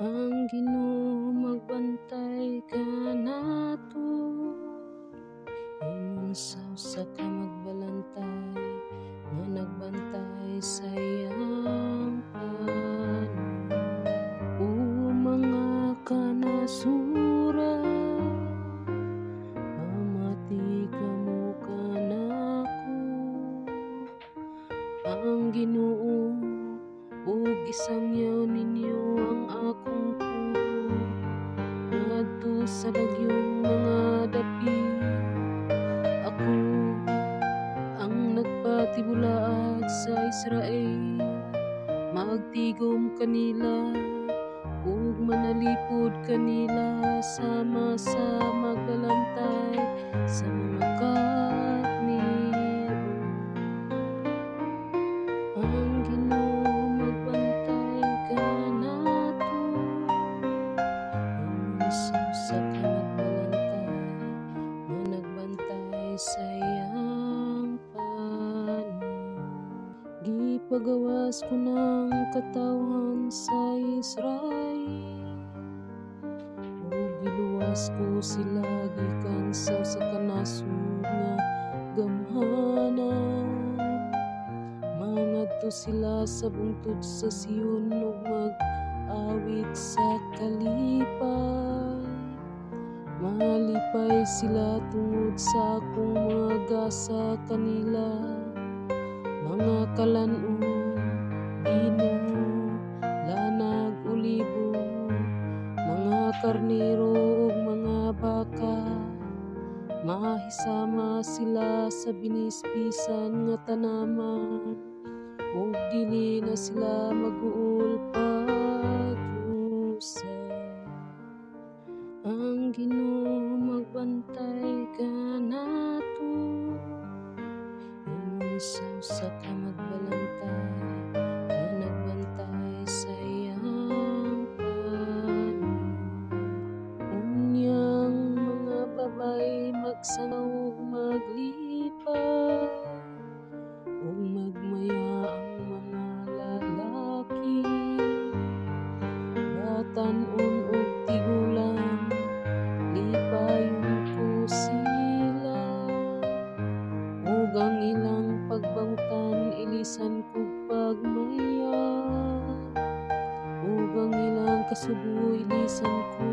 Ang Ginoo magbantay kanato, ingon sa usa ka magbalantay nga nagbantay sa iyang panon. O mga kanasura, pamati kamo kanako. Ang Ginoo ug isangyaw ninyo ang akong pulo ngadto sa dagyong mga dapi. Ako ang nagpatibulaag sa Israel, magtigom kanila ug manalipod kanila sama sa magbalantay sa mga karnero. Ang Ginoo magbantay kanato, ingon sa usa ka magbalantay nga nagbantay sa iyang panon. Gipagawas ko ng katawhan sa Israel, ug giluwas ko sila gikan sa usa ka nasud nga gamhanan. Mangadto sila sa bungtod sa Sion ug mag-awit sa kalipay. Malipay sila tungod sa akong mga gasa kanila, mga kalan-on, bino, lanag, ulibo, mga karnero ug mga baka. Mahisama sila sa binisbisan nga tanaman, ug dili na sila mag-uol padusa. Ang Ginoo magbantay kanato, ingon sa usa ka magbalantay nga nagbantay sa iyang panon. Unyang mga babay magsangaw ug maglipay, ug magmaya ang mga lalaki. Batan-on ug tigulang, lipayon ko sila, ug ang ilang pagbangutan ilisan ko pagmaya, ug ang ilang kasubo ilisan ko